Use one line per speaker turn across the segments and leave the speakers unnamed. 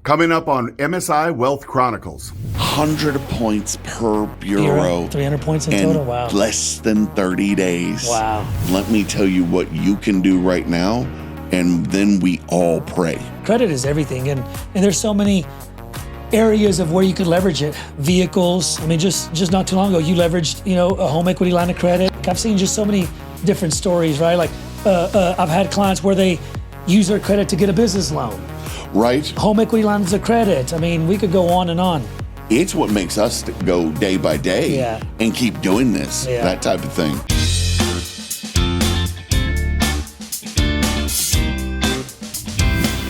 Coming up on MSI Wealth Chronicles.
100 points per bureau.
300 points in total? Wow.
Less than 30 days.
Wow.
Let me tell you what you can do right now, and then we all pray.
Credit is everything, and there's so many areas of where you could leverage it. Vehicles. I mean, just not too long ago, you leveraged, a home equity line of credit. I've seen just so many different stories, right? Like I've had clients where they use their credit to get a business loan.
Right.
Home equity lines of credit. I mean, we could go on and on.
It's what makes us go day by day and keep doing this, that type of thing.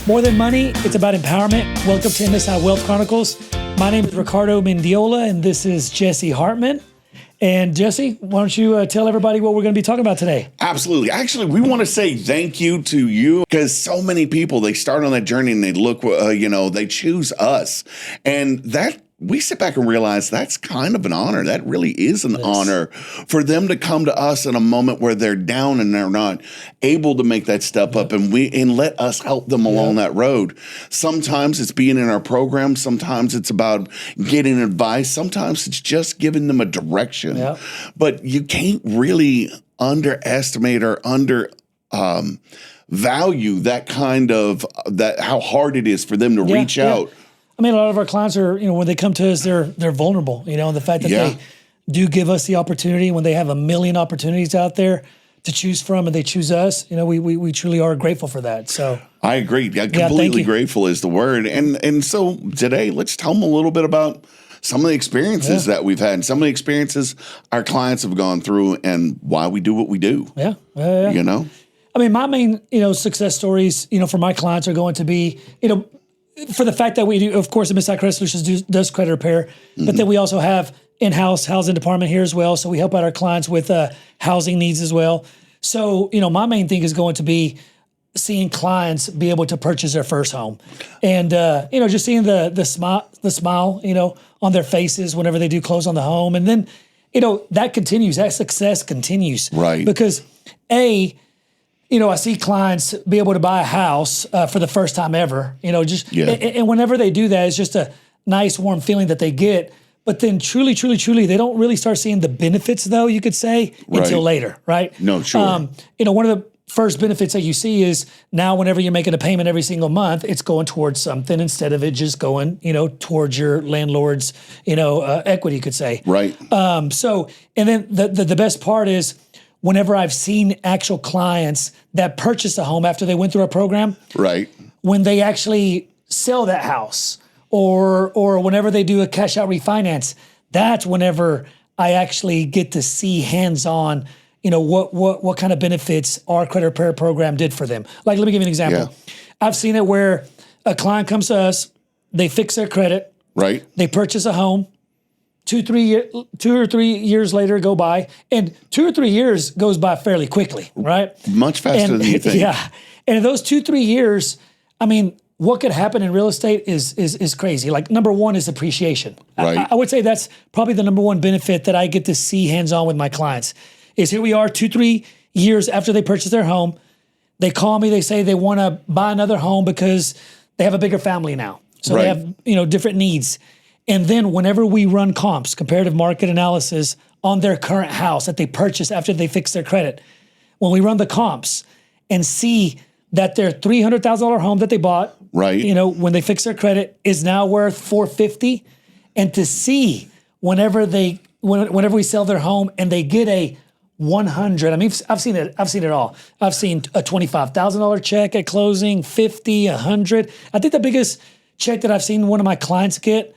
More than money, it's about empowerment. Welcome to MSI Wealth Chronicles. My name is Ricardo Mendiola, and this is Jessie Hartman. And Jessie, why don't you tell everybody what we're going to be talking about today?
Absolutely. Actually, we want to say thank you to you, because so many people, they start on that journey and they look, they choose us. And that, we sit back and realize that's kind of an honor. That really is an honor for them to come to us in a moment where they're down and they're not able to make that step up, and let us help them along that road. Sometimes it's being in our program. Sometimes it's about getting advice. Sometimes it's just giving them a direction. But you can't really underestimate or value that kind of how hard it is for them to reach out.
I mean, a lot of our clients are, when they come to us, they're vulnerable, the fact that they do give us the opportunity when they have a million opportunities out there to choose from, and they choose us. We truly are grateful for that. So
I agree. Completely grateful is the word. And so today, let's tell them a little bit about some of the experiences that we've had, and some of the experiences our clients have gone through, and why we do what we do.
Yeah.
I
mean, my main, success stories, for my clients are going to be, for the fact that we do, of course, MSI Credit Solutions does credit repair, but then we also have in-house housing department here as well. So we help out our clients with housing needs as well. So, my main thing is going to be seeing clients be able to purchase their first home, and just seeing the smile, on their faces whenever they do close on the home, and then, that continues. That success continues,
right?
Because I see clients be able to buy a house for the first time ever, and whenever they do that, it's just a nice, warm feeling that they get. But then truly, they don't really start seeing the benefits, though, you could say, until later, right?
No, sure.
One of the first benefits that you see is now whenever you're making a payment every single month, it's going towards something instead of it just going, towards your landlord's, equity, you could say.
Right.
And then the best part is, whenever I've seen actual clients that purchase a home after they went through our program,
right,
when they actually sell that house, or whenever they do a cash out refinance, that's whenever I actually get to see hands-on, what kind of benefits our credit repair program did for them. Like, let me give you an example. Yeah. I've seen it where a client comes to us, they fix their credit,
right,
they purchase a home. 2 or 3 years later go by, and 2 or 3 years goes by fairly quickly, right?
Much faster than you think.
Yeah, and in those 2-3 years, I mean, what could happen in real estate is crazy. Like, number one is appreciation.
Right.
I would say that's probably the number one benefit that I get to see hands-on with my clients. Is here we are 2-3 years after they purchase their home, they call me, they say they want to buy another home because they have a bigger family now, so they have different needs. And then whenever we run comps, comparative market analysis, on their current house that they purchased after they fixed their credit, when we run the comps and see that their $300,000 home that they bought, when they fix their credit, is now worth $450, and to see whenever we sell their home and they get a 100. I mean, I've seen it all. I've seen a $25,000 check at closing, 50, 100. I think the biggest check that I've seen one of my clients get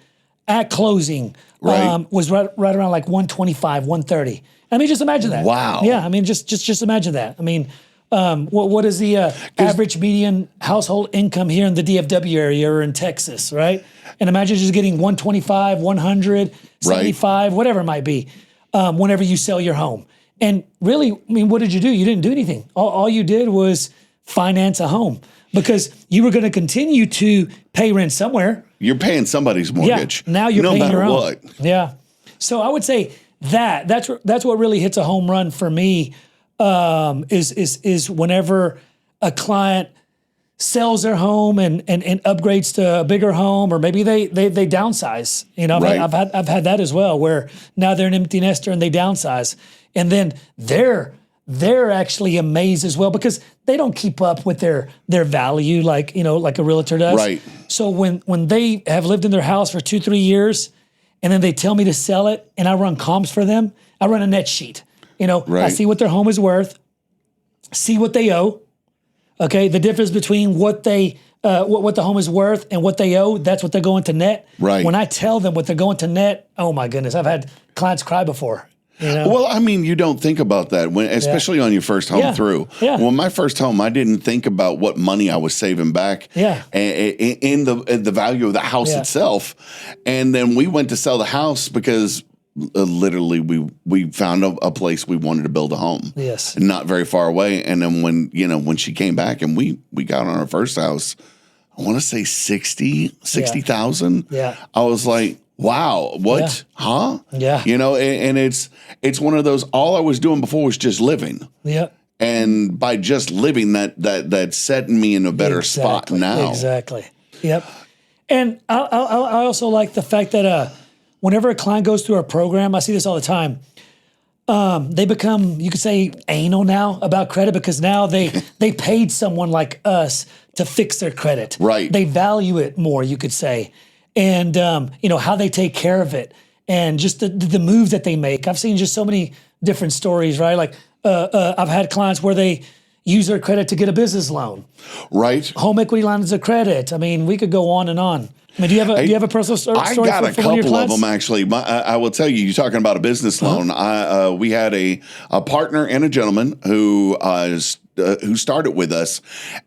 at closing was right around like 125, 130. I mean, just imagine that.
Wow.
Yeah, I mean, just imagine that. I mean, what is the average median household income here in the DFW area or in Texas, right? And imagine just getting 125, 100, 75, whatever it might be, whenever you sell your home. And really, I mean, what did you do? You didn't do anything. All you did was finance a home, because you were going to continue to pay rent somewhere.
You're paying somebody's mortgage.
Yeah, now you're paying your own.
No matter what.
Yeah. So I would say that's what really hits a home run for me, is whenever a client sells their home and upgrades to a bigger home, or maybe they downsize. You know,
Right.
I've had that as well, where now they're an empty nester and they downsize, and then they're actually amazed as well because they don't keep up with their value like a realtor does.
Right.
So when they have lived in their house for 2-3 years, and then they tell me to sell it, and I run comps for them, I run a net sheet. I
Right.
see what their home is worth, see what they owe. Okay, the difference between what the home is worth and what they owe, that's what they're going to net.
Right.
When I tell them what they're going to net, oh my goodness, I've had clients cry before.
Well, I mean, you don't think about that when, especially on your first home through.
Yeah.
Well, my first home, I didn't think about what money I was saving back.
Yeah.
In the value of the house itself, and then we went to sell the house because literally we found a place we wanted to build a home.
Yes.
Not very far away, and then when she came back and we got on our first house, I want to say 60,000.
Yeah.
I was like, wow, what?
Yeah.
Huh?
Yeah.
And it's one of those, all I was doing before was just living.
Yeah.
And by just living, that's setting me in a better spot now.
Exactly. Yep. And I also like the fact that whenever a client goes through our program, I see this all the time. They become, you could say, anal now about credit because now they paid someone like us to fix their credit.
Right.
They value it more, you could say. And, how they take care of it and just the moves that they make. I've seen just so many different stories, right? Like I've had clients where they use their credit to get a business loan.
Right.
Home equity lines of credit. I mean, we could go on and on. I mean, do you have a personal story?
I got a
for one of your
couple of
clients?
them actually. I will tell you. You're talking about a business loan. We had a partner and a gentleman who started with us,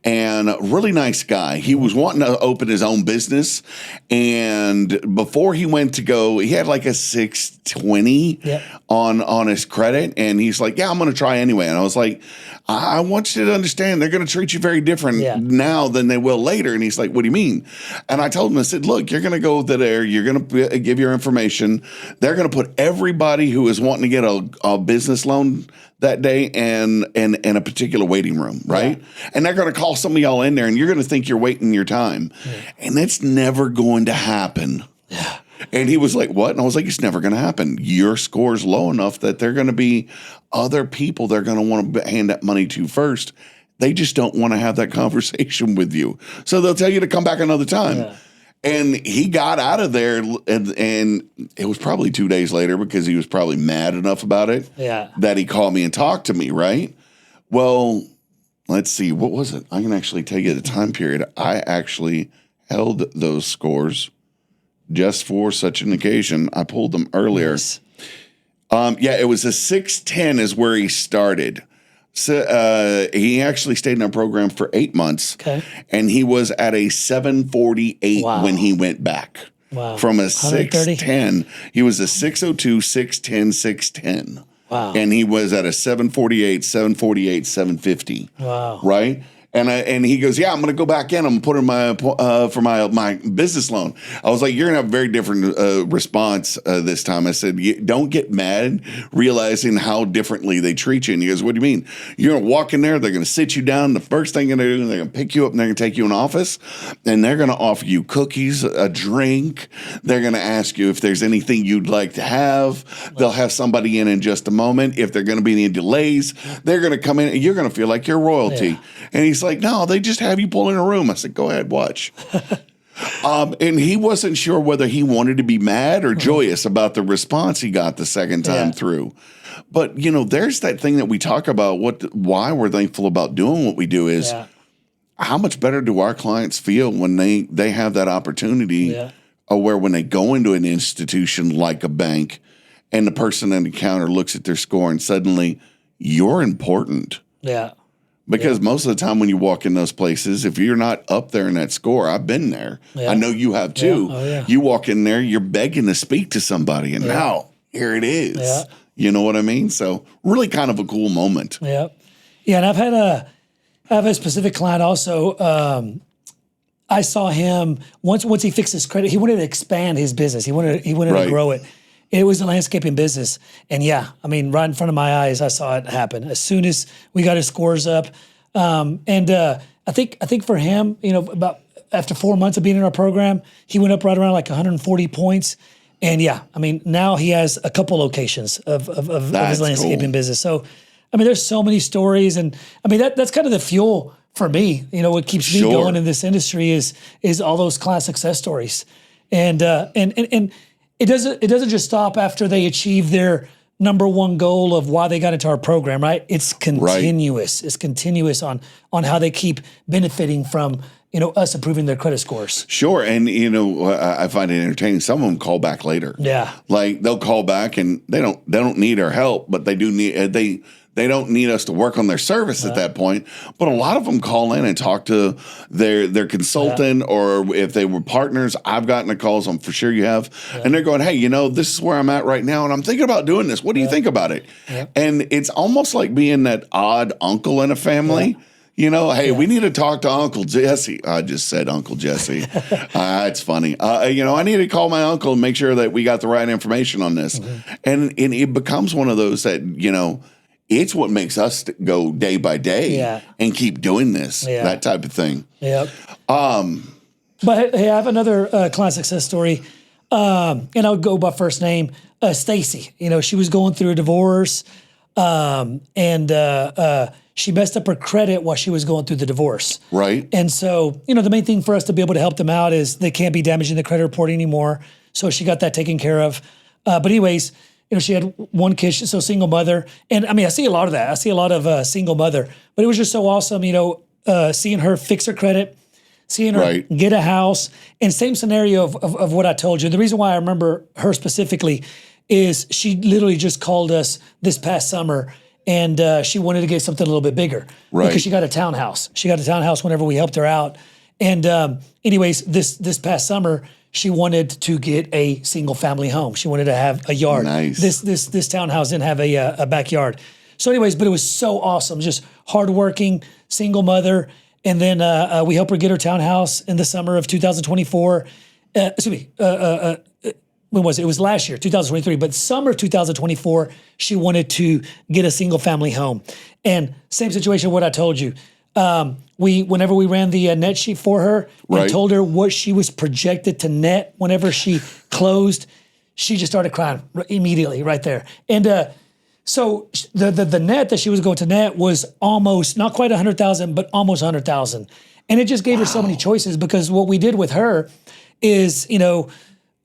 and a really nice guy. He was wanting to open his own business, and before he went to go, he had like a 620 on his credit, and he's like, "Yeah, I'm going to try anyway." And I was like, I want you to understand they're going to treat you very different now than they will later. And he's like, what do you mean? And I told him, I said, look, you're going to go there. You're going to give your information. They're going to put everybody who is wanting to get a business loan that day in a particular waiting room, right? Yeah. And they're going to call some of y'all in there and you're going to think you're waiting your time. Yeah. And that's never going to happen. Yeah. And he was like, what? And I was like, it's never going to happen. Your score's low enough that they're going to be other people they're going to want to hand that money to first. They just don't want to have that conversation with you. So they'll tell you to come back another time. Yeah. And he got out of there, and it was probably 2 days later because he was probably mad enough about it that he called me and talked to me, right? Well, let's see. What was it? I can actually tell you the time period. I actually held those scores just for such an occasion. I pulled them earlier. Yes. It was a 610 is where he started. So he actually stayed in our program for 8 months. Okay. And he was at a 748 when he went back. Wow. From a 610. He was a 602, 610, 610. Wow. And he was at a 748, 750. Wow. Right? And he goes, yeah, I'm going to go back in. I'm going to put in for my business loan. I was like, you're going to have a very different response this time. I said, don't get mad realizing how differently they treat you. And he goes, what do you mean? You're going to walk in there. They're going to sit you down. The first thing they're going to do, they're going to pick you up and they're going to take you in office. And they're going to offer you cookies, a drink. They're going to ask you if there's anything you'd like to have. They'll have somebody in just a moment. If there are going to be any delays, they're going to come in and you're going to feel like you're royalty. Yeah. And he's like, no, they just have you pull in a room. I said, go ahead, watch. And he wasn't sure whether he wanted to be mad or joyous about the response he got the second time through. But, there's that thing that we talk about, why we're thankful about doing what we do is how much better do our clients feel when they have that opportunity where when they go into an institution like a bank and the person at the counter looks at their score and suddenly you're important. Yeah. Because most of the time when you walk in those places, if you're not up there in that score, I've been there. Yeah. I know you have too. Yeah. Oh, yeah. You walk in there, you're begging to speak to somebody, and now here it is. Yeah. You know what I mean? So really kind of a cool moment. Yeah. Yeah, and I have a specific client also. I saw him once he fixed his credit, he wanted to expand his business. He wanted to grow it. It was a landscaping business. And right in front of my eyes, I saw it happen. As soon as we got his scores up, I
think for him, about after 4 months of being in our program, he went up right around like 140 points. And yeah, I mean, now he has a couple locations of his landscaping business. So, I mean, there's so many stories, and I mean that's kind of the fuel for me. What keeps me going in this industry is all those client success stories, and it doesn't just stop after they achieve their number one goal of why they got into our program, right? It's continuous. Right. It's continuous on how they keep benefiting from us improving their credit scores.
Sure. And, I find it entertaining. Some of them call back later.
Yeah.
Like they'll call back and they don't need our help, but they do need, they don't need us to work on their service at that point. But a lot of them call in and talk to their consultant, or if they were partners, I've gotten the calls, I'm for sure you have. Yeah. And they're going, hey, this is where I'm at right now, and I'm thinking about doing this. What do you think about it? Yeah. And it's almost like being that odd uncle in a family. Yeah. Hey, we need to talk to Uncle Jesse. I just said Uncle Jesse. It's funny. I need to call my uncle and make sure that we got the right information on this. Mm-hmm. And it becomes one of those that, it's what makes us go day by day and keep doing this, that type of thing.
Yep. But hey, I have another client success story, and I'll go by first name, Stacy. She was going through a divorce, and she messed up her credit while she was going through the divorce.
Right.
And so, the main thing for us to be able to help them out is they can't be damaging the credit report anymore. So she got that taken care of. But anyways, she had one kid, so single mother. And I mean, I see a lot of that. I see a lot of single mother. But it was just so awesome, seeing her fix her credit, seeing her get a house. And same scenario of what I told you. The reason why I remember her specifically is she literally just called us this past summer, and she wanted to get something a little bit bigger because she got a townhouse. She got a townhouse whenever we helped her out. And anyways, this past summer, she wanted to get a single family home. She wanted to have a yard.
Nice.
This townhouse didn't have a backyard. So anyways, but it was so awesome. Just hardworking, single mother. And then we helped her get her townhouse in the summer of 2024. When was it? It was last year, 2023. But summer 2024, she wanted to get a single family home. And same situation, what I told you. Whenever we ran the net sheet for her and told her what she was projected to net whenever she closed, she just started crying immediately right there. And so the net that she was going to net was almost, not quite 100,000, but almost 100,000. And it just gave her so many choices, because what we did with her is,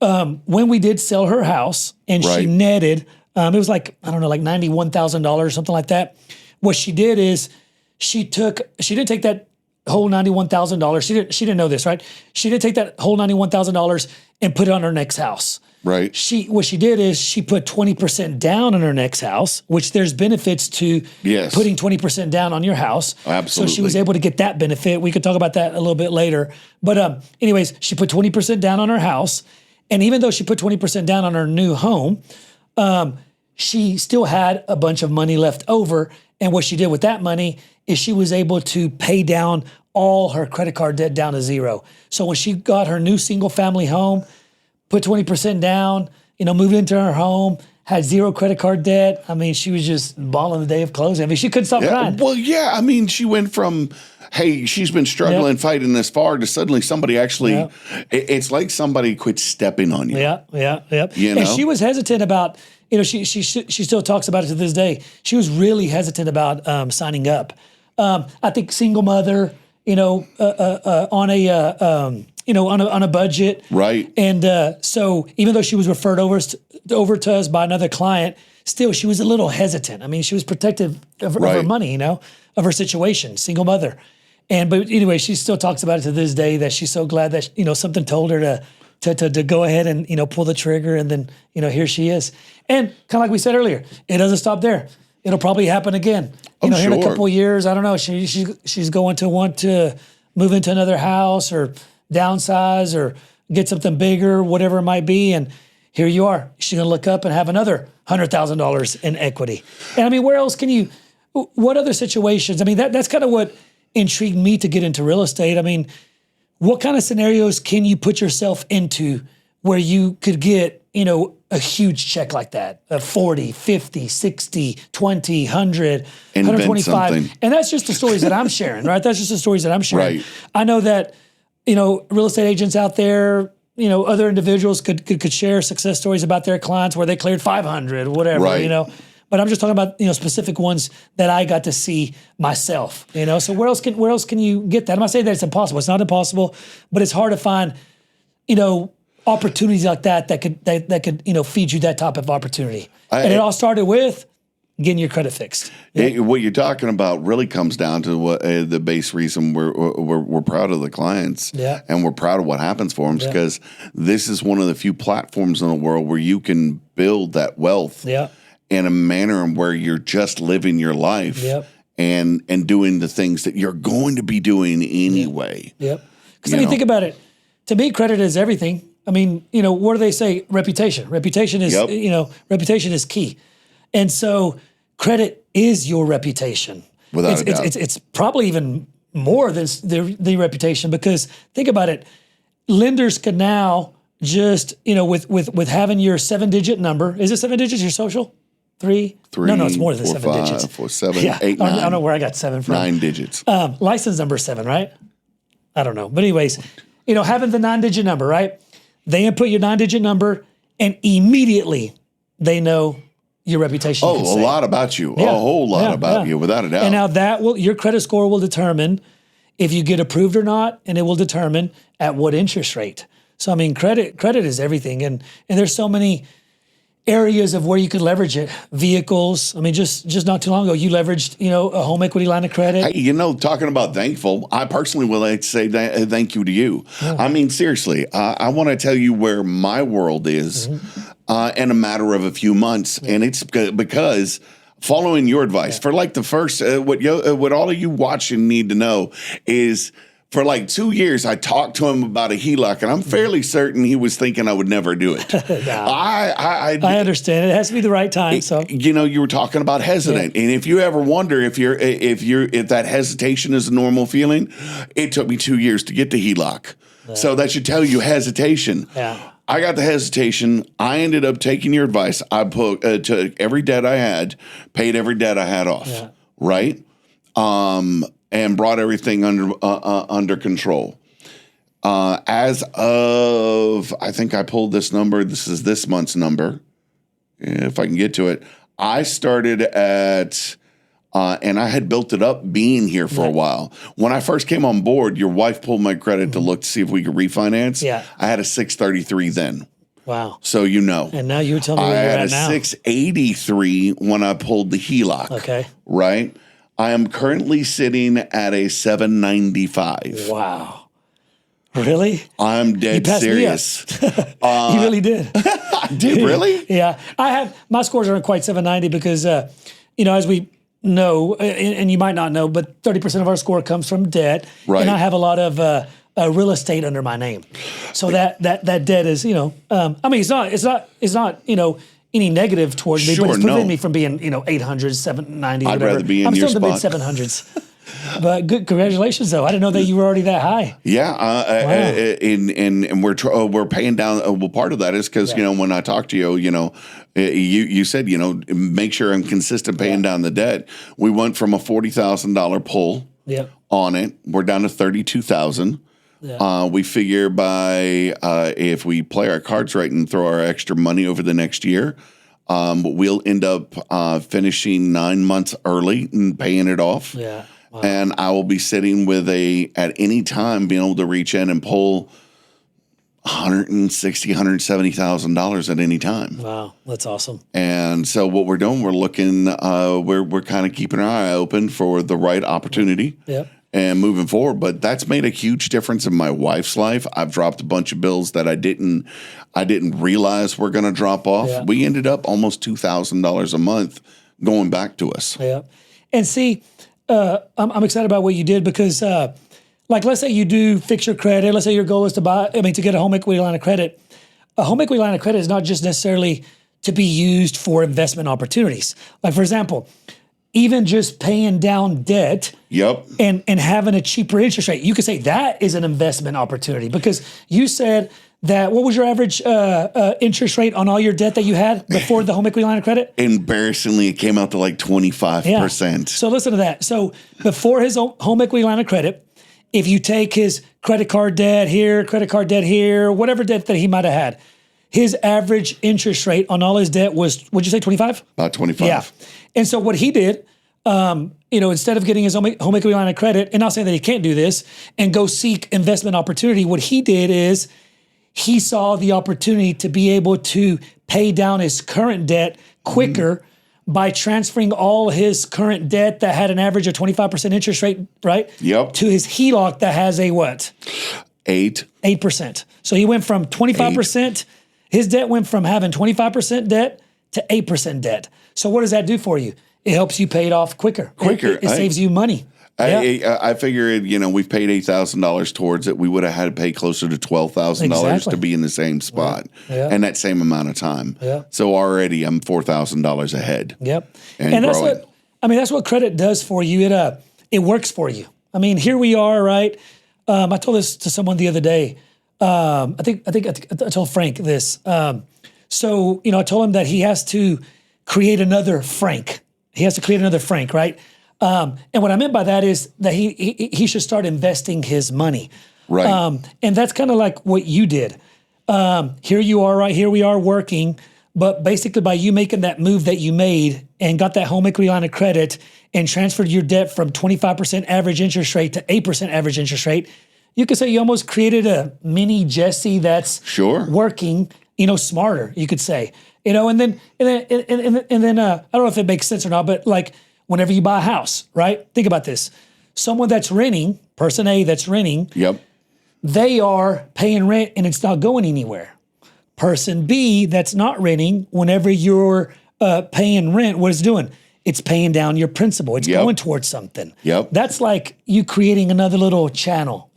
when we did sell her house and she netted, it was like, I don't know, like $91,000, something like that. What she did is she didn't take that whole $91,000. She didn't know this, right? She didn't take that whole $91,000 and put it on her next house.
Right.
What she did is she put 20% down on her next house, which there's benefits to putting 20% down on your house.
Absolutely.
So she was able to get that benefit. We could talk about that a little bit later. But anyways, she put 20% down on her house. And even though she put 20% down on her new home, she still had a bunch of money left over. And what she did with that money is she was able to pay down all her credit card debt down to zero. So when she got her new single family home, put 20% down, moved into her home, had zero credit card debt. I mean, she was just bawling the day of closing. I mean, she couldn't stop crying.
Well, yeah. I mean, she went from, hey, she's been struggling, fighting this far, to suddenly somebody actually, it's like somebody quit stepping on you.
Yeah. And she was hesitant about, she still talks about it to this day. She was really hesitant about signing up. I think single mother, on a budget. Right. And so even though she was referred over to us by another client, still she was a little hesitant. I mean, she was protective of her money, of her situation, single mother. But anyway, she still talks about it to this day, that she's so glad that, something told her to go ahead and, pull the trigger, and then, here she is. And kind of like we said earlier, it doesn't stop there. It'll probably happen again. Here in a couple of years, I don't know, she's going to want to move into another house or downsize or get something bigger, whatever it might be. And here you are. She's going to look up and have another $100,000 in equity. And I mean, where else what other situations? I mean, that's kind of what intrigued me to get into real estate. I mean, what kind of scenarios can you put yourself into where you could get, a huge check like that, 40, 50, 60, 20, 100, 125.
something.
And that's just the stories that I'm sharing, right? That's just the stories that I'm sharing.
Right.
I know that, real estate agents out there, other individuals could share success stories about their clients where they cleared 500, whatever,
Right.
But I'm just talking about, specific ones that I got to see myself, So where else can you get that? I'm not saying that it's impossible. It's not impossible, but it's hard to find, opportunities like that could feed you that type of opportunity. And it all started with getting your credit fixed.
What you're talking about really comes down to what the base reason we're proud of the clients, and we're proud of what happens for them, because this is one of the few platforms in the world where you can build that wealth in a manner where you're just living your life and doing the things that you're going to be doing anyway.
Because when you think about it, to me, credit is everything. I mean, what do they say? Reputation. Reputation is, reputation is key. And so credit is your reputation.
Without a doubt.
It's probably even more than the reputation, because think about it. Lenders can now just, with having your 7-digit number. Is it 7 digits, your social? Three? No, it's more than 7 digits.
4, 7, 8, 9.
I don't know where I got 7 from.
9 digits.
License number 7, right? I don't know. But anyways, having the 9-digit number, right? They input your 9-digit number, and immediately they know your reputation.
A lot about you. A whole lot about you, without a doubt.
And now your credit score will determine if you get approved or not, and it will determine at what interest rate. So I mean, credit is everything, and there's so many areas of where you could leverage it. Vehicles. I mean, just not too long ago, you leveraged, a home equity line of credit.
Hey, talking about thankful, I personally would like to say thank you to you. I mean, seriously, I want to tell you where my world is in a matter of a few months. And it's because following your advice for like the first, what all of you watching need to know is, for like 2 years, I talked to him about a HELOC, and I'm fairly certain he was thinking I would never do it.
I understand. It has to be the right time. So
you were talking about hesitant, and if you ever wonder if that hesitation is a normal feeling, it took me 2 years to get to HELOC. So that should tell you hesitation. I got the hesitation. I ended up taking your advice. I took every debt I had, paid every debt I had off. Right. And brought everything under control. As of, I think I pulled this number. This is this month's number, if I can get to it. I started at, and I had built it up being here for a while. When I first came on board, your wife pulled my credit to look to see if we could refinance. I had a 633 then.
Wow.
So
And now you're telling me where you're at now.
I had a 683 when I pulled the HELOC.
Okay.
Right? I am currently sitting at a 795.
Wow. Really?
I'm dead serious.
You really did.
I did, really?
Yeah. My scores aren't quite 790 because, as we know, and you might not know, but 30% of our score comes from debt.
Right.
And I have a lot of real estate under my name. So that debt is, I mean, it's not, any negative towards me, but it's preventing me from being, 800, 790,
I'd
whatever.
rather be in
I'm
your
still in the
spot.
mid-700s. But good, congratulations, though. I didn't know that you were already that high.
Yeah, and we're paying down. Well, part of that is because when I talked to you, you said make sure I'm consistent paying down the debt. We went from a $40,000 pull on it. We're down to $32,000. We figure by if we play our cards right and throw our extra money over the next year, we'll end up finishing 9 months early and paying it off.
Yeah. Wow.
And I will be sitting with at any time being able to reach in and pull $160,000, $170,000 at any time.
Wow, that's awesome.
And so what we're doing, we're looking, we're kind of keeping our eye open for the right opportunity. And moving forward, but that's made a huge difference in my wife's life. I've dropped a bunch of bills that I didn't realize were going to drop off. We ended up almost $2,000 a month going back to us.
And see, I'm excited about what you did because, let's say you do fix your credit. Let's say your goal is to get a home equity line of credit. A home equity line of credit is not just necessarily to be used for investment opportunities. Like, for example, even just paying down debt and having a cheaper interest rate, you could say that is an investment opportunity because you said that what was your average interest rate on all your debt that you had before the home equity line of credit?
Embarrassingly, it came out to like 25%.
So listen to that. So before his home equity line of credit, if you take his credit card debt here, whatever debt that he might have had, his average interest rate on all his debt was, would you say 25?
About 25.
Yeah. And so what he did, instead of getting his home equity line of credit, and not saying that he can't do this, and go seek investment opportunity, what he did is he saw the opportunity to be able to pay down his current debt quicker by transferring all his current debt that had an average of 25% interest rate, right?
Yep.
To his HELOC that has a what? 8%. So he went from 25%, his debt went from having 25% debt to 8% debt. So what does that do for you? It helps you pay it off quicker. It saves you money.
I figured, we've paid $8,000 towards it. We would have had to pay closer to $12,000 to be in the same spot and that same amount of time.
Yeah.
So already I'm $4,000 ahead.
Yep.
And growing.
That's what credit does for you. It works for you. I mean, here we are, right? I told this to someone the other day. I told Frank this. I told him that he has to create another Frank. He has to create another Frank, right? And what I meant by that is that he should start investing his money.
Right.
And that's kind of like what you did. Here you are, right? Here we are working, but basically by you making that move that you made and got that home equity line of credit and transferred your debt from 25% average interest rate to 8% average interest rate, you could say you almost created a mini Jessie that's working, smarter, you could say. And then I don't know if it makes sense or not, but like whenever you buy a house, right? Think about this. Someone that's renting, person A that's renting, they are paying rent and it's not going anywhere. Person B that's not renting, whenever you're paying rent, what it's doing? It's paying down your principal. It's going towards something. That's like you creating another little channel,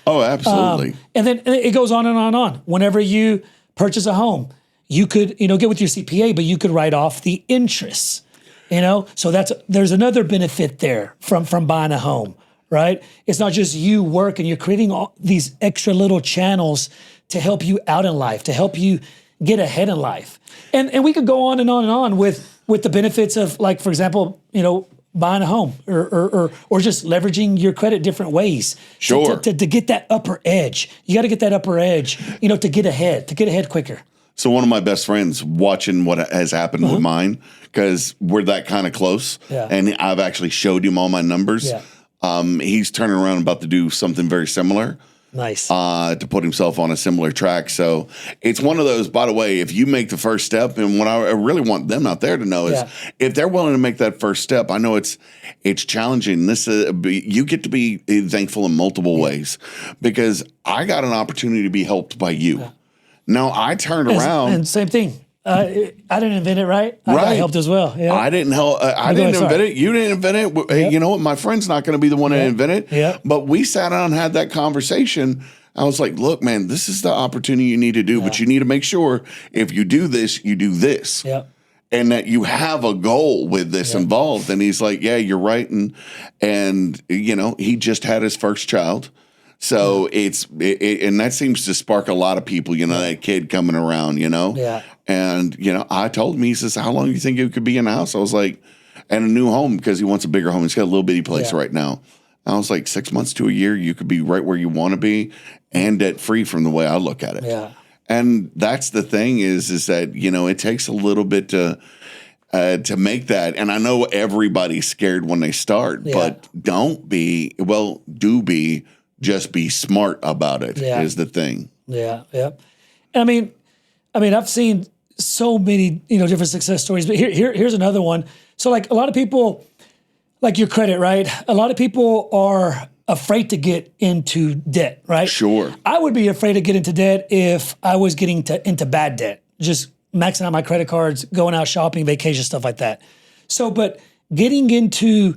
Oh, absolutely.
And then it goes on and on and on. Whenever you purchase a home, you could, get with your CPA, but you could write off the interest, So there's another benefit there from buying a home, right? It's not just you working, you're creating all these extra little channels to help you out in life, to help you get ahead in life. And we could go on and on and on with the benefits of, like, for example, buying a home or just leveraging your credit different ways.
Sure.
To get that upper edge. You got to get that upper edge, to get ahead quicker.
So one of my best friends watching what has happened with mine, because we're that kind of close, and I've actually showed him all my numbers. He's turning around and about to do something very similar.
Nice.
To put himself on a similar track. So it's one of those, by the way, if you make the first step, and what I really want them out there to know is if they're willing to make that first step, I know it's challenging. You get to be thankful in multiple ways, because I got an opportunity to be helped by you. Now I turned around.
And same thing. I didn't invent it, right? I helped as well. Yeah.
I didn't help. I didn't invent it. You didn't invent it. You know what? My friend's not going to be the one to invent it. But we sat down and had that conversation. I was like, look, man, this is the opportunity you need to do, but you need to make sure if you do this, you do this. And that you have a goal with this involved. And he's like, yeah, you're right. And he just had his first child. So and that seems to spark a lot of people, that kid coming around, And, I told him, he says, how long do you think it could be in a house? I was like, and a new home, because he wants a bigger home. He's got a little bitty place right now. I was like, 6 months to a year, you could be right where you want to be and debt free from the way I look at it. And that's the thing is that, it takes a little bit to make that. And I know everybody's scared when they start, but do be. Just be smart about it is the thing. And
I mean, I've seen so many, different success stories, but here's another one. So like a lot of people, like your credit, right? A lot of people are afraid to get into debt, right?
Sure.
I would be afraid to get into debt if I was getting into bad debt, just maxing out my credit cards, going out shopping, vacation, stuff like that. So, but getting into,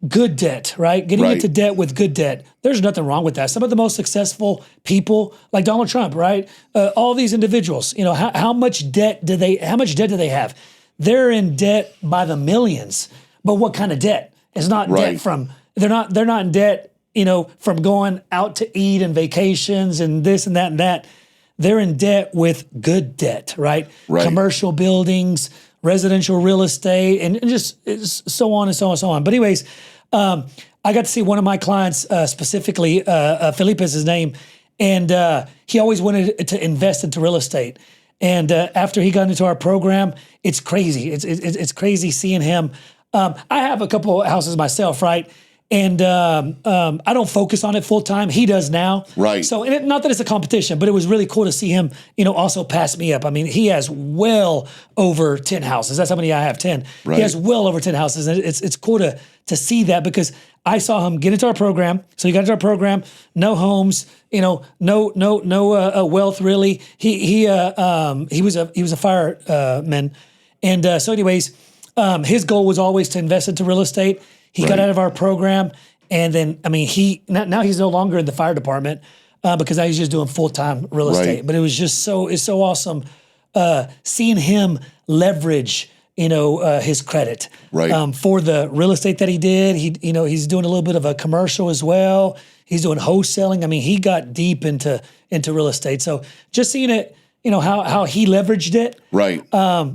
good debt, right? Getting into debt with good debt. There's nothing wrong with that. Some of the most successful people, like Donald Trump, right? All these individuals, how much debt do they have? They're in debt by the millions. But what kind of debt? It's not debt from, they're not in debt, from going out to eat and vacations and this and that and that. they're in debt with good debt, right?
Right.
Commercial buildings, residential real estate, and just so on and so on and so on. But anyways, I got to see one of my clients specifically, Felipe is his name, and he always wanted to invest into real estate. And after he got into our program, it's crazy. It's crazy seeing him. I have a couple of houses myself, right? And I don't focus on it full time. He does now.
Right.
So, not that it's a competition, but it was really cool to see him, also pass me up. I mean, he has well over 10 houses. That's how many I have, 10.
Right.
He has well over 10 houses. And it's cool to see that because I saw him get into our program. So he got into our program, no homes, no wealth really. He was a fireman. And so anyways, his goal was always to invest into real estate. He got out of our program, and then now he's no longer in the fire department because now he's just doing full-time real estate. But it was just it's so awesome seeing him leverage his credit for the real estate that he did. He's doing a little bit of a commercial as well. He's doing wholesaling. I mean, he got deep into real estate. So just seeing it, how he leveraged it.
Right.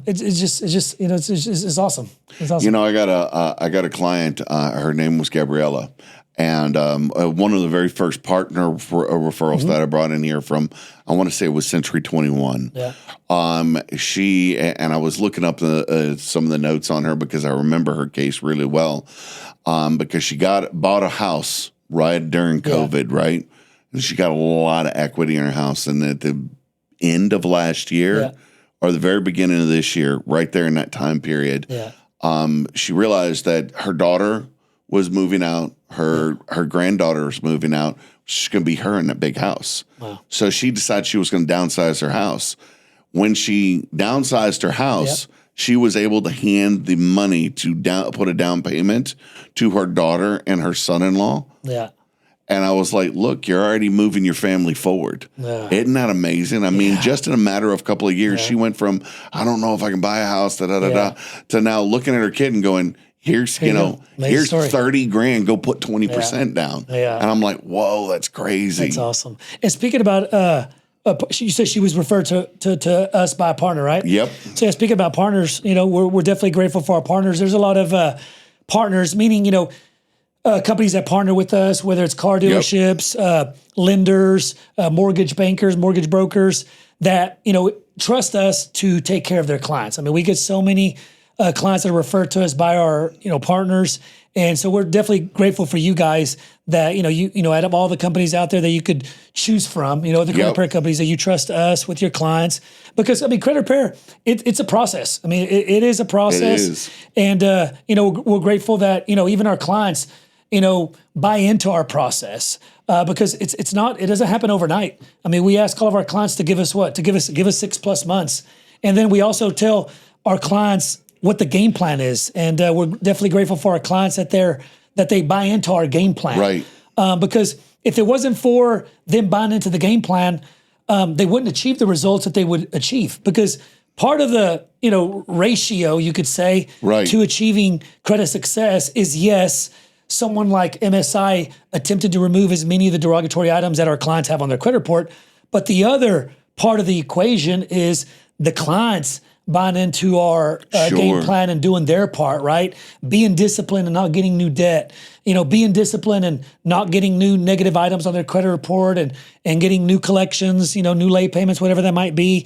It's awesome. It's awesome.
I got a client. Her name was Gabriella, and one of the very first partner referrals that I brought in here from, I want to say it was Century 21.
Yeah.
She and I was looking up some of the notes on her because I remember her case really well. Because she bought a house right during COVID, right? And she got a lot of equity in her house, and at the end of last year or the very beginning of this year, right there in that time period, she realized that her daughter was moving out, her granddaughter was moving out. She's going to be her in that big house.
Wow.
So she decided she was going to downsize her house. When she downsized her house, she was able to hand the money to put a down payment to her daughter and her son-in-law.
Yeah.
And I was like, look, you're already moving your family forward.
Yeah.
Isn't that amazing? I mean, just in a matter of a couple of years, she went from, I don't know if I can buy a house, to now looking at her kid and going, here's 30 grand, go put 20% down.
Yeah.
And I'm like, whoa, that's crazy.
That's awesome. And speaking about, you said she was referred to us by a partner, right?
Yep.
So speaking about partners, we're definitely grateful for our partners. There's a lot of partners, meaning, companies that partner with us, whether it's car dealerships, lenders, mortgage bankers, mortgage brokers that, trust us to take care of their clients. I mean, we get so many clients that are referred to us by our, partners. And so we're definitely grateful for you guys that, out of all the companies out there that you could choose from, the credit repair companies that you trust us with your clients. Because, credit repair, it's a process. I mean, it is a process.
It is.
And, we're grateful that, even our clients, buy into our process because it doesn't happen overnight. I mean, we ask all of our clients to give us what? To give us 6+ months. And then we also tell our clients what the game plan is. And we're definitely grateful for our clients that they buy into our game plan.
Right.
Because if it wasn't for them buying into the game plan, they wouldn't achieve the results that they would achieve. Because part of the, ratio, you could say, to achieving credit success is, yes, someone like MSI attempted to remove as many of the derogatory items that our clients have on their credit report. But the other part of the equation is the clients buying into our game plan and doing their part, right? Being disciplined and not getting new debt, being disciplined and not getting new negative items on their credit report and getting new collections, new late payments, whatever that might be.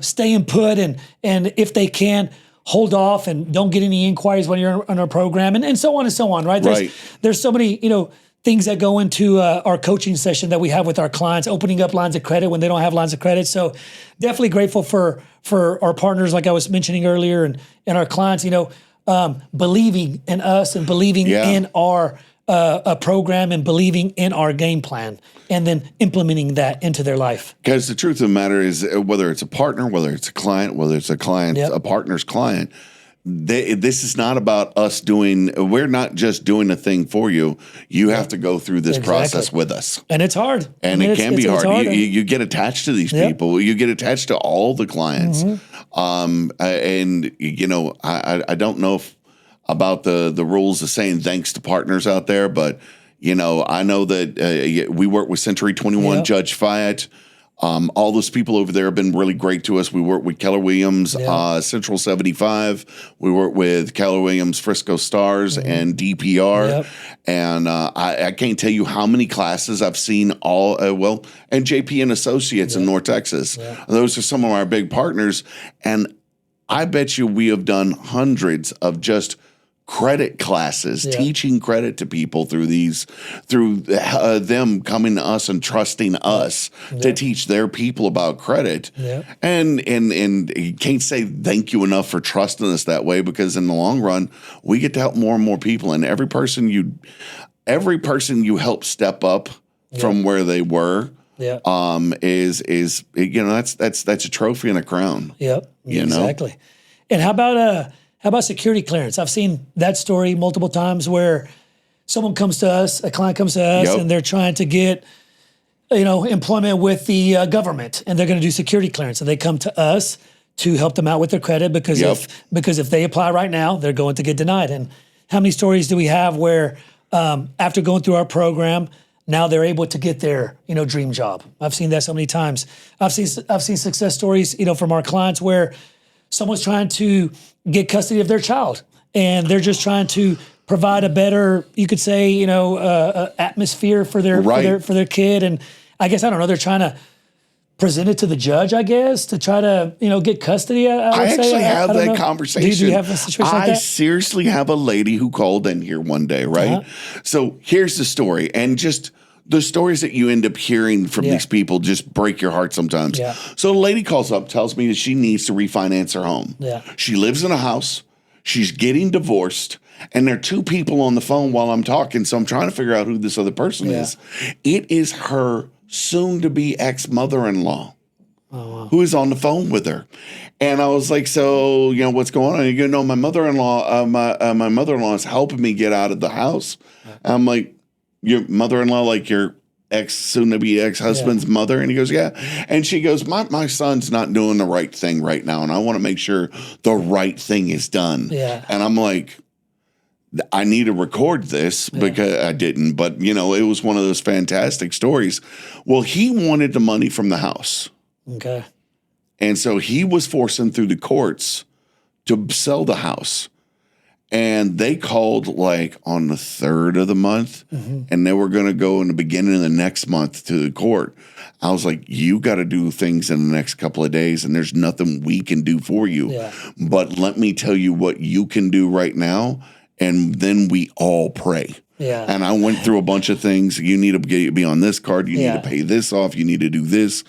Staying put and if they can, hold off and don't get any inquiries when you're on our program and so on and so on, right? There's so many, things that go into our coaching session that we have with our clients, opening up lines of credit when they don't have lines of credit. So definitely grateful for our partners, like I was mentioning earlier, and our clients, believing in us and believing in our program and believing in our game plan and then implementing that into their life.
Because the truth of the matter is, whether it's a partner, whether it's a client, whether it's a client, a partner's client, this is not about us we're not just doing a thing for you. You have to go through this process with us.
And it's hard.
And it can be hard. You get attached to these people. You get attached to all the clients. And, I don't know about the rules of saying thanks to partners out there, but, I know that we work with Century 21, Judge Fyatt. All those people over there have been really great to us. We work with Keller Williams,
Yeah.
Central 75. We work with Keller Williams, Frisco Stars, and DPR.
Yep.
And I can't tell you how many classes I've seen and JP and Associates in North Texas.
Yeah.
Those are some of our big partners. And I bet you we have done hundreds of just credit classes, teaching credit to people through them coming to us and trusting us to teach their people about credit.
Yeah.
And you can't say thank you enough for trusting us that way, because in the long run, we get to help more and more people. And every person you help step up from where they were, is that's a trophy and a crown.
Yep.
You know?
Exactly. And how about security clearance? I've seen that story multiple times where someone comes to us, a client comes to us, and they're trying to get, employment with the government, and they're going to do security clearance, and they come to us to help them out with their credit because if they apply right now, they're going to get denied. And how many stories do we have where after going through our program, now they're able to get their dream job? I've seen that so many times. I've seen success stories from our clients where someone's trying to get custody of their child, and they're just trying to provide a better, you could say, atmosphere for their kid. And I guess, I don't know, they're trying to present it to the judge, I guess, to try to, get custody.
I actually have that conversation.
Do you have a situation like that?
I seriously have a lady who called in here one day, right? So here's the story. And just the stories that you end up hearing from these people just break your heart sometimes.
Yeah.
So the lady calls up, tells me that she needs to refinance her home.
Yeah.
She lives in a house. She's getting divorced. And there are two people on the phone while I'm talking. So I'm trying to figure out who this other person is. It is her soon-to-be ex-mother-in-law who is on the phone with her. And I was like, so, what's going on? And you know, my mother-in-law, my mother-in-law is helping me get out of the house. I'm like, your mother-in-law, like your soon-to-be ex-husband's mother? And he goes, yeah. And she goes, my son's not doing the right thing right now, and I want to make sure the right thing is done.
Yeah.
And I'm like, I need to record this because I didn't. But, it was one of those fantastic stories. Well, he wanted the money from the house.
Okay.
And so he was forcing through the courts to sell the house. And they called like on the 3rd of the month, and they were going to go in the beginning of the next month to the court. I was like, you got to do things in the next couple of days, and there's nothing we can do for you. Yeah. But let me tell you what you can do right now, and then we all pray.
Yeah.
And I went through a bunch of things. You need to be on this card. You need to pay this off. You need to do this.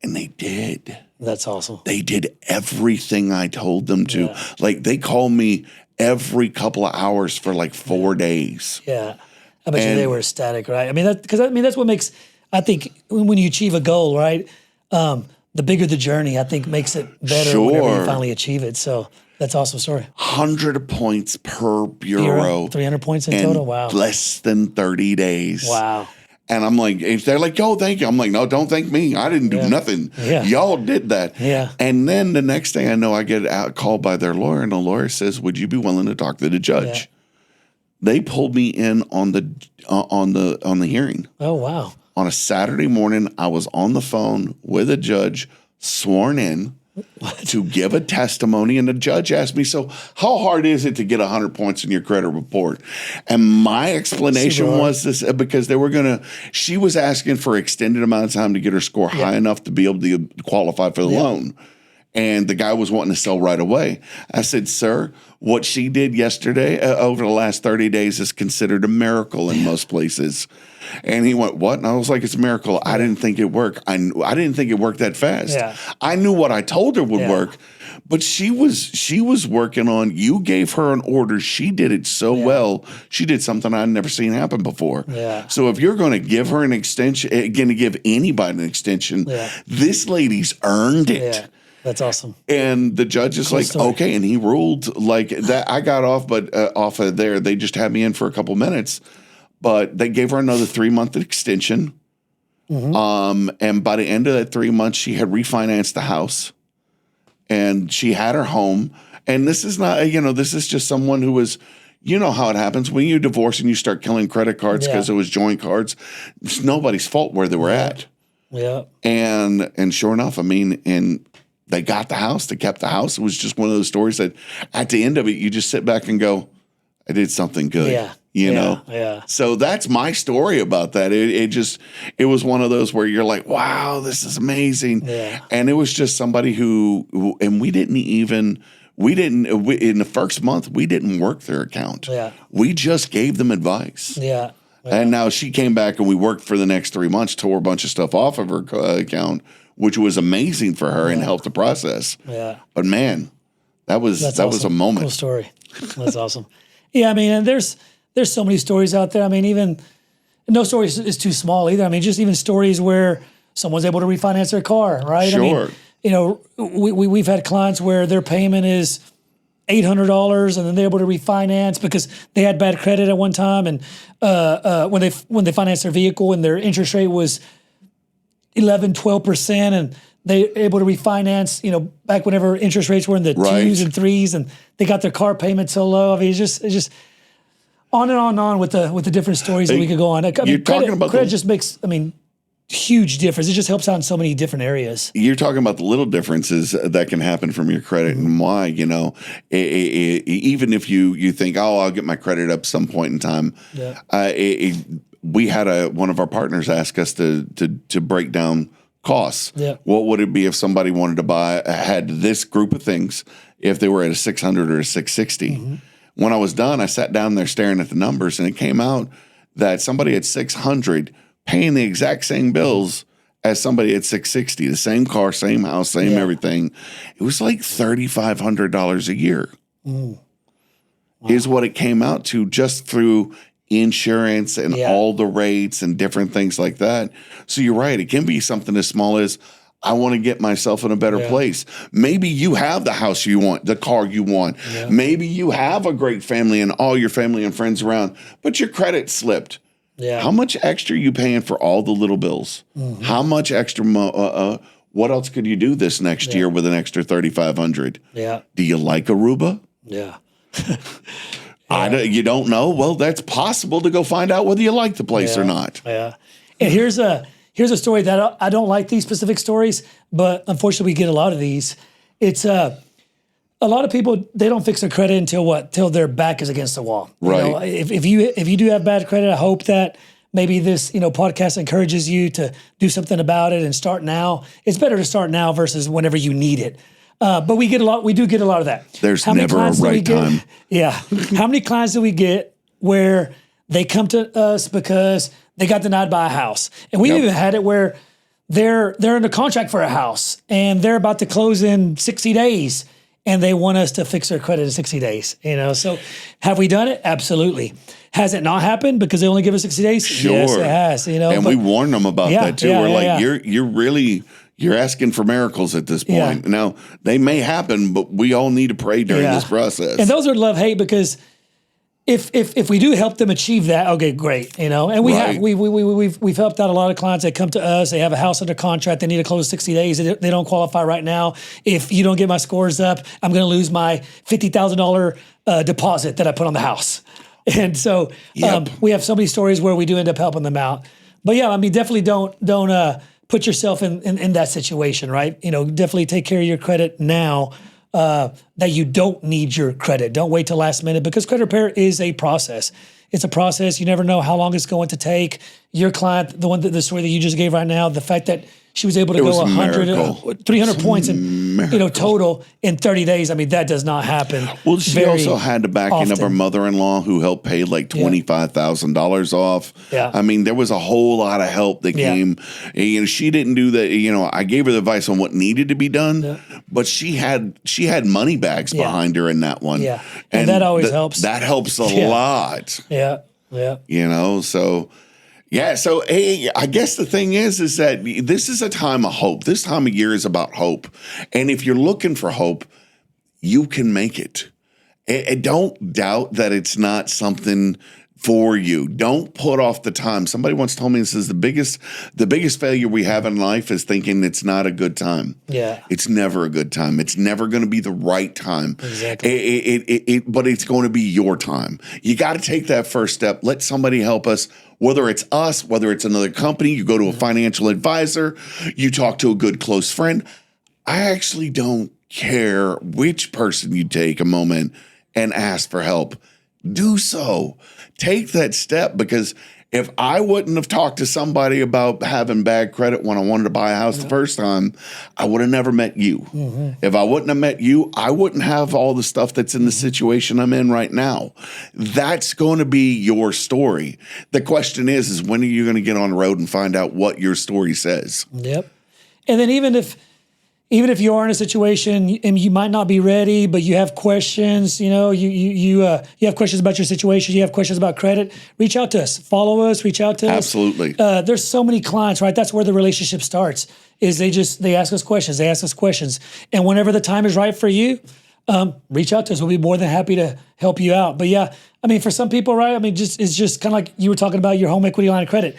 And they did.
That's awesome.
They did everything I told them to. Yeah. Like, they called me every couple of hours for like 4 days.
Yeah. I bet you they were ecstatic, right? I mean, that's what makes, I think, when you achieve a goal, right? The bigger the journey, I think, makes it better whenever you finally achieve it. So that's an awesome story.
100 points per bureau.
300 points in total. Wow.
Less than 30 days.
Wow.
And I'm like, if they're like, oh, thank you. I'm like, no, don't thank me. I didn't do nothing.
Yeah.
Y'all did that.
Yeah.
And then the next thing I know, I get called by their lawyer, and the lawyer says, would you be willing to talk to the judge? Yeah. They pulled me in on the hearing.
Oh, wow.
On a Saturday morning, I was on the phone with a judge, sworn in. To give a testimony, and the judge asked me, so how hard is it to get 100 points in your credit report? And my explanation was this, because she was asking for extended amount of time to get her score high enough to be able to qualify for the loan. And the guy was wanting to sell right away. I said, sir, what she did yesterday over the last 30 days is considered a miracle in most places. And he went, what? And I was like, it's a miracle. I didn't think it worked. I didn't think it worked that fast. Yeah. I knew what I told her would work, but she was working on, you gave her an order. She did it so well. She did something I'd never seen happen before. Yeah. So if you're going to give her an extension, going to give anybody an extension, this lady's earned it. Yeah.
That's awesome.
And the judge is like, okay. And he ruled like that. I got off, but off of there, they just had me in for a couple minutes. But they gave her another 3-month extension. And by the end of that 3 months, she had refinanced the house. And she had her home. And this is not, this is just someone who was, how it happens. When you divorce and you start killing credit cards because it was joint cards, it's nobody's fault where they were at.
Yeah.
And sure enough, I mean, and they got the house, they kept the house. It was just one of those stories that at the end of it, you just sit back and go, I did something good.
Yeah.
You know?
Yeah.
So that's my story about that. It was one of those where you're like, wow, this is amazing.
Yeah.
And it was just somebody who and we in the first month, we didn't work their account.
Yeah.
We just gave them advice.
Yeah.
And now she came back and we worked for the next 3 months, tore a bunch of stuff off of her account, which was amazing for her and helped the process.
Yeah.
But man, that was a moment.
Cool story. That's awesome. Yeah, I mean, and there's so many stories out there. I mean, even no story is too small either. I mean, just even stories where someone's able to refinance their car, right?
Sure.
I mean, you know, we've had clients where their payment is $800 and then they're able to refinance because they had bad credit at one time, and when they financed their vehicle and their interest rate was 11-12%, and they able to refinance, you know, back whenever interest rates were in the twos and threes, and they got their car payment so low. I mean, it's just on and on with the different stories that we could go on. I mean, credit just makes, I mean, huge difference. It just helps out in so many different areas.
You're talking about the little differences that can happen from your credit and why, you know, even if you think, oh, I'll get my credit up some point in time.
Yeah.
We had one of our partners ask us to break down costs.
Yeah.
What would it be if somebody wanted to had this group of things, if they were at a 600 or a 660? Mm-hmm. When I was done, I sat down there staring at the numbers, and it came out that somebody at 600 paying the exact same bills as somebody at 660, the same car, same house, same everything. It was like $3,500 a year is what it came out to, just through insurance and all the rates and different things like that. So you're right. It can be something as small as, I want to get myself in a better place. Maybe you have the house you want, the car you want. Yeah. Maybe you have a great family and all your family and friends around, but your credit slipped. Yeah. How much extra are you paying for all the little bills? Mm-hmm. How much extra? What else could you do this next year with an extra $3,500? Yeah. Do you like Aruba?
Yeah.
You don't know? Well, that's possible to go find out whether you like the place or not.
Yeah. And here's a story that I don't like these specific stories, but unfortunately we get a lot of these. It's a lot of people, they don't fix their credit until their back is against the wall.
Right.
You know, if you do have bad credit, I hope that maybe this, you know, podcast encourages you to do something about it and start now. It's better to start now versus whenever you need it. But we do get a lot of that.
There's never a right time.
Yeah. How many clients do we get where they come to us because they got denied by a house? And we even had it where they're in a contract for a house and they're about to close in 60 days and they want us to fix their credit in 60 days. You know, so have we done it? Absolutely. Has it not happened because they only give us 60 days?
Sure.
Yes, it has. You know,
and we warn them about that too. We're like, you're asking for miracles at this point. Yeah. Now, they may happen, but we all need to pray during this process.
And those are love-hate, because if we do help them achieve that, okay, great, you know. And we've helped out a lot of clients that come to us. They have a house under contract. They need to close 60 days. They don't qualify right now. If you don't get my scores up, I'm going to lose my $50,000 deposit that I put on the house. And so we have so many stories where we do end up helping them out. But yeah, I mean, definitely don't put yourself in that situation, right? You know, definitely take care of your credit now, that you don't need your credit. Don't wait till last minute, because credit repair is a process. It's a process. You never know how long it's going to take. Your client, the story that you just gave right now, the fact that she was able to go 300 points total in 30 days. I mean, that does not happen.
Well, she also had the backing of her mother-in-law, who helped pay like $25,000 off. Yeah. I mean, there was a whole lot of help that came. You know, she didn't do that. You know, I gave her the advice on what needed to be done, but she had money bags behind her in that one.
Yeah, and that always helps.
That helps a lot.
Yeah, yeah.
You know, so. Yeah, so I guess the thing is that this is a time of hope. This time of year is about hope. And if you're looking for hope, you can make it. And don't doubt that it's not something for you. Don't put off the time. Somebody once told me, this is the biggest failure we have in life is thinking it's not a good time.
Yeah.
It's never a good time. It's never going to be the right time.
Exactly.
But it's going to be your time. You got to take that first step. Let somebody help us, whether it's us, whether it's another company, you go to a financial advisor, you talk to a good close friend. I actually don't care which person you take a moment and ask for help. Do so. Take that step, because if I wouldn't have talked to somebody about having bad credit when I wanted to buy a house the first time, I would have never met you. Mm-hmm. If I wouldn't have met you, I wouldn't have all the stuff that's in the situation I'm in right now. That's going to be your story. The question is when are you going to get on the road and find out what your story says?
Yep. And then even if you are in a situation and you might not be ready, but you have questions, you have questions about your situation, you have questions about credit, reach out to us, follow us, reach out to us.
Absolutely.
There's so many clients, right? That's where the relationship starts, is they ask us questions. And whenever the time is right for you, reach out to us. We'll be more than happy to help you out. But yeah, I mean, for some people, right? I mean, it's just kind of like you were talking about your home equity line of credit.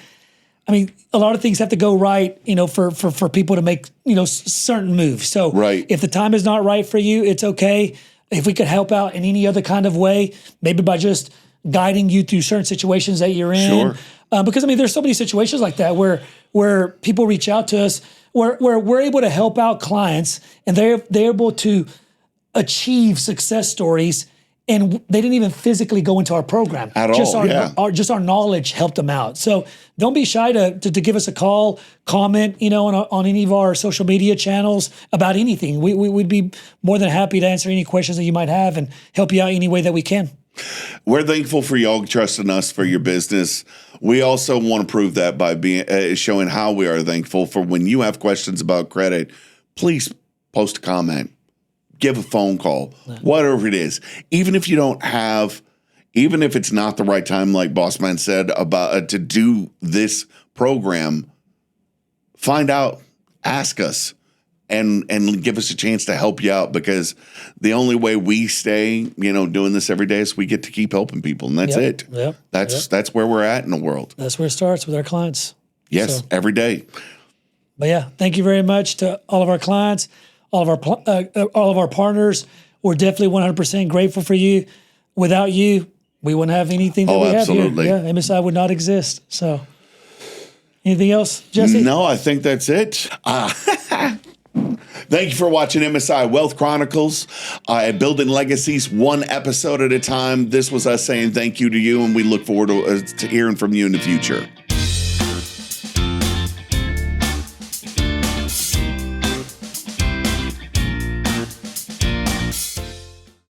I mean, a lot of things have to go right, for people to make, certain moves. So if the time is not right for you, it's okay. If we could help out in any other kind of way, maybe by just guiding you through certain situations that you're in.
Sure.
Because I mean, there's so many situations like that where people reach out to us, where we're able to help out clients and they're able to achieve success stories. And they didn't even physically go into our program.
At all,
just our knowledge helped them out. So don't be shy to give us a call, comment, on any of our social media channels about anything. We'd be more than happy to answer any questions that you might have and help you out any way that we can.
We're thankful for y'all trusting us for your business. We also want to prove that by showing how we are thankful for when you have questions about credit. Please post a comment. Give a phone call, whatever it is. Even if it's not the right time, like Boss Man said, about to do this program, find out, ask us, and give us a chance to help you out, because the only way we stay, doing this every day is we get to keep helping people, and that's it.
Yep.
That's where we're at in the world.
That's where it starts with our clients.
Yes, every day.
But yeah, thank you very much to all of our clients. All of our partners. We're definitely 100% grateful for you. Without you, we wouldn't have anything that we
absolutely.
have here. Yeah, MSI would not exist. So, anything else, Jesse?
No, I think that's it. Thank you for watching MSI Wealth Chronicles. Building legacies one episode at a time. This was us saying thank you to you, and we look forward to hearing from you in the future.